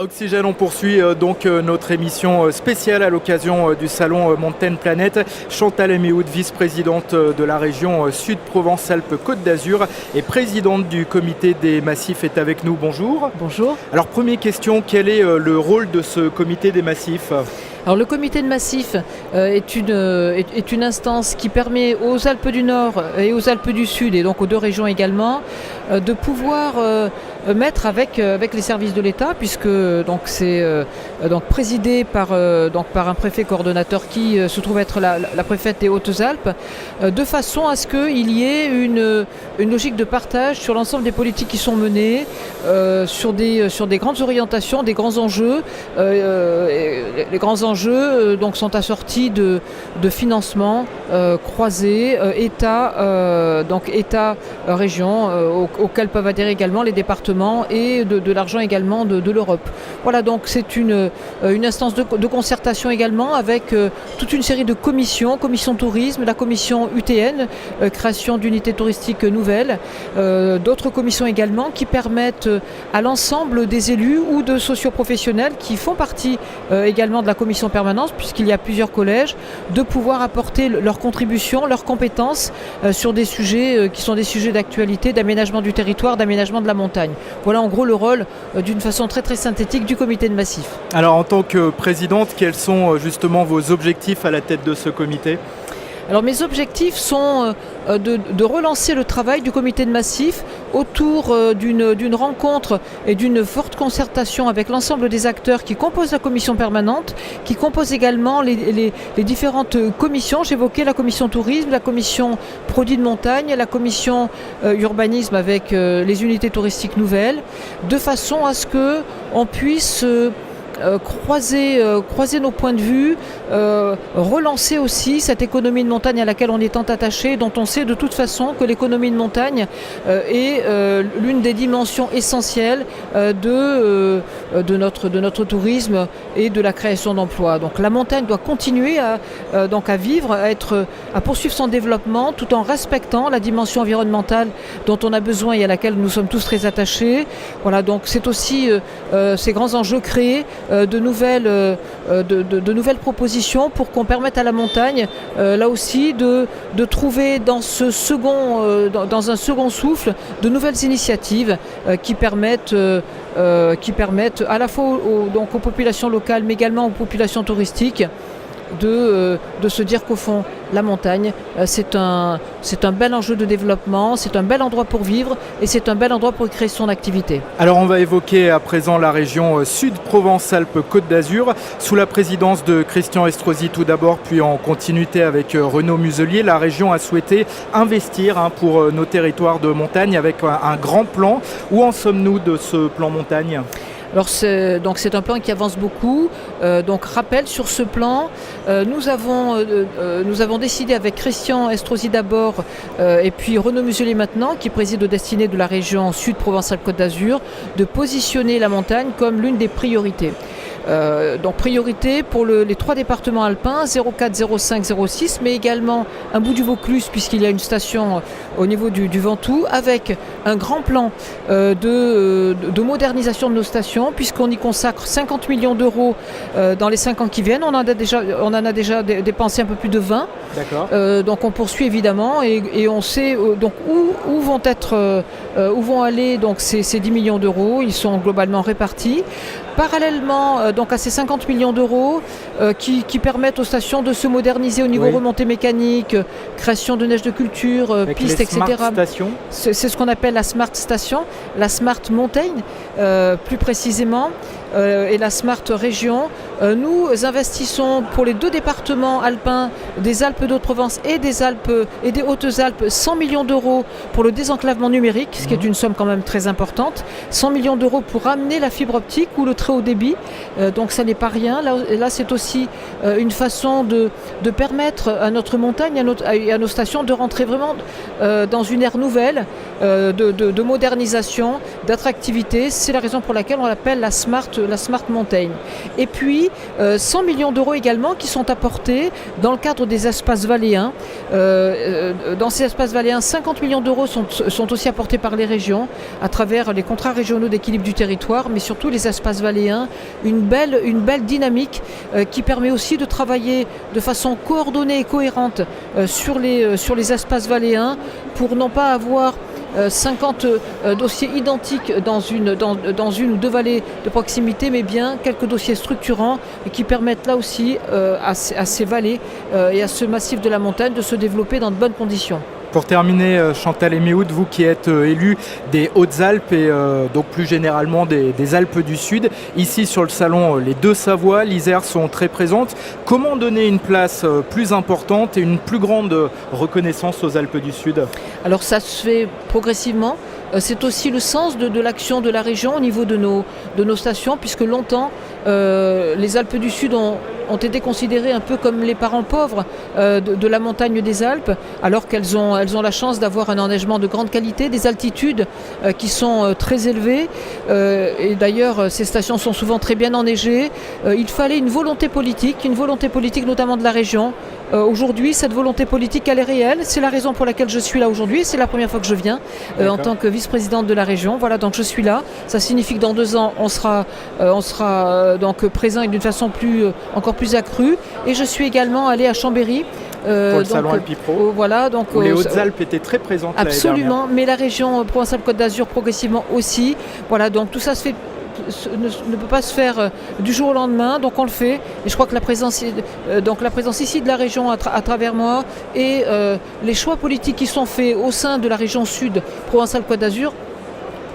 Oxygène, on poursuit donc notre émission spéciale à l'occasion du salon Mountain Planet. Chantal Améhoud, vice-présidente de la région Sud Provence-Alpes-Côte d'Azur et présidente du comité des massifs est avec nous. Bonjour. Bonjour. Alors première question, quel est le rôle de ce comité des massifs ? Alors le comité de massif est une instance qui permet aux Alpes du Nord et aux Alpes du Sud, et donc aux deux régions également, de pouvoir mettre avec les services de l'État, puisque donc c'est présidé par un préfet coordonnateur qui se trouve être la préfète des Hautes-Alpes, de façon à ce qu'il y ait une logique de partage sur l'ensemble des politiques qui sont menées, sur des grandes orientations, des grands enjeux. Les grands enjeux sont assortis de financements croisés, État-région, auxquels peuvent adhérer également les départements et de l'argent également de l'Europe. Voilà, donc c'est une instance de concertation également avec toute une série de commissions tourisme, la commission UTN, création d'unités touristiques nouvelles, d'autres commissions également qui permettent à l'ensemble des élus ou de socioprofessionnels qui font partie également de la commission permanente, puisqu'il y a plusieurs collèges, de pouvoir apporter leur contribution, leurs compétences sur des sujets qui sont des sujets d'actualité, d'aménagement du territoire, d'aménagement de la montagne. Voilà en gros le rôle d'une façon très très synthétique du comité de massif. Alors en tant que présidente, quels sont justement vos objectifs à la tête de ce comité ? Alors mes objectifs sont de relancer le travail du comité de massif autour d'une rencontre et d'une forte concertation avec l'ensemble des acteurs qui composent la commission permanente, qui composent également les différentes commissions. J'évoquais la commission tourisme, la commission produits de montagne, la commission urbanisme avec les unités touristiques nouvelles, de façon à ce qu'on puisse croiser nos points de vue, relancer aussi cette économie de montagne à laquelle on est tant attaché, dont on sait de toute façon que l'économie de montagne est l'une des dimensions essentielles de notre tourisme et de la création d'emplois. Donc la montagne doit continuer à vivre, à poursuivre son développement tout en respectant la dimension environnementale dont on a besoin et à laquelle nous sommes tous très attachés. Voilà, donc c'est aussi ces grands enjeux créés de nouvelles propositions pour qu'on permette à la montagne, là aussi, de trouver dans un second souffle de nouvelles initiatives qui permettent à la fois aux populations locales mais également aux populations touristiques de se dire qu'au fond, la montagne, c'est un bel enjeu de développement, c'est un bel endroit pour vivre et c'est un bel endroit pour créer son activité. Alors on va évoquer à présent la région Sud Provence-Alpes-Côte d'Azur, sous la présidence de Christian Estrosi tout d'abord, puis en continuité avec Renaud Muselier. La région a souhaité investir pour nos territoires de montagne avec un grand plan. Où en sommes-nous de ce plan montagne ? Alors c'est un plan qui avance beaucoup. Rappel sur ce plan, nous avons décidé avec Christian Estrosi d'abord et puis Renaud Muselier maintenant, qui préside aux destinées de la région Sud Provence-Alpes-Côte d'Azur, de positionner la montagne comme l'une des priorités. Priorité pour les trois départements alpins, 04, 05, 06, mais également un bout du Vaucluse puisqu'il y a une station au niveau du Ventoux, avec un grand plan de modernisation de nos stations, puisqu'on y consacre 50 millions d'euros dans les 5 ans qui viennent. On en a déjà dépensé un peu plus de 20. D'accord. Donc on poursuit évidemment et on sait où vont aller ces 10 millions d'euros. Ils sont globalement répartis. Parallèlement à ces 50 millions d'euros qui permettent aux stations de se moderniser au niveau remontée mécanique, création de neige de culture, pistes, etc. C'est ce qu'on appelle la Smart Station, la Smart Mountain plus précisément, et la Smart Région. Nous investissons pour les deux départements alpins des Alpes d'Haute-Provence et des Hautes-Alpes 100 millions d'euros pour le désenclavement numérique, ce qui est une somme quand même très importante. 100 millions d'euros pour amener la fibre optique ou le très haut débit. Donc ça n'est pas rien. Là c'est aussi une façon de permettre à notre montagne et à nos stations de rentrer vraiment dans une ère nouvelle de modernisation, d'attractivité. C'est la raison pour laquelle on l'appelle la Smart la Smart Mountain. Et puis 100 millions d'euros également qui sont apportés dans le cadre des espaces valléens. Dans ces espaces valléens, 50 millions d'euros sont aussi apportés par les régions à travers les contrats régionaux d'équilibre du territoire, mais surtout les espaces valléens, une belle dynamique qui permet aussi de travailler de façon coordonnée et cohérente sur les espaces valléens pour non pas avoir 50 dossiers identiques dans une ou deux vallées de proximité, mais bien quelques dossiers structurants qui permettent là aussi à ces vallées et à ce massif de la montagne de se développer dans de bonnes conditions. Pour terminer, Chantal Éméhoud, vous qui êtes élue des Hautes-Alpes et donc plus généralement des Alpes du Sud, ici sur le salon, les deux Savoies, l'Isère sont très présentes. Comment donner une place plus importante et une plus grande reconnaissance aux Alpes du Sud ? Alors ça se fait progressivement. C'est aussi le sens de l'action de la région au niveau de nos stations, puisque longtemps, les Alpes du Sud ont été considérées un peu comme les parents pauvres de la montagne des Alpes, alors qu'elles ont la chance d'avoir un enneigement de grande qualité, des altitudes qui sont très élevées. Et d'ailleurs, ces stations sont souvent très bien enneigées. Il fallait une volonté politique notamment de la région. Aujourd'hui, cette volonté politique, elle est réelle. C'est la raison pour laquelle je suis là aujourd'hui. C'est la première fois que je viens en tant que vice-présidente de la région. Voilà, donc je suis là. Ça signifie que dans 2 ans, on sera donc présent et d'une façon encore plus accrue. Et je suis également allée à Chambéry. Pour le salon Alpipro, voilà, donc, où les Hautes-Alpes étaient très présentes. Absolument, mais la région Provence-Alpes-Côte d'Azur progressivement aussi. Voilà, donc tout ça ne peut pas se faire du jour au lendemain, donc on le fait. Et je crois que la présence ici de la région à travers moi et les choix politiques qui sont faits au sein de la région Sud Provence-Alpes-Côte d'Azur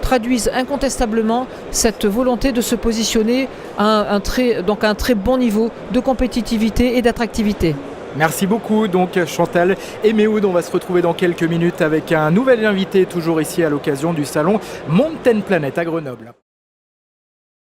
traduisent incontestablement cette volonté de se positionner à un très bon niveau de compétitivité et d'attractivité. Merci beaucoup, donc Chantal Éméhoud. On va se retrouver dans quelques minutes avec un nouvel invité, toujours ici à l'occasion du salon Mountain Planet à Grenoble.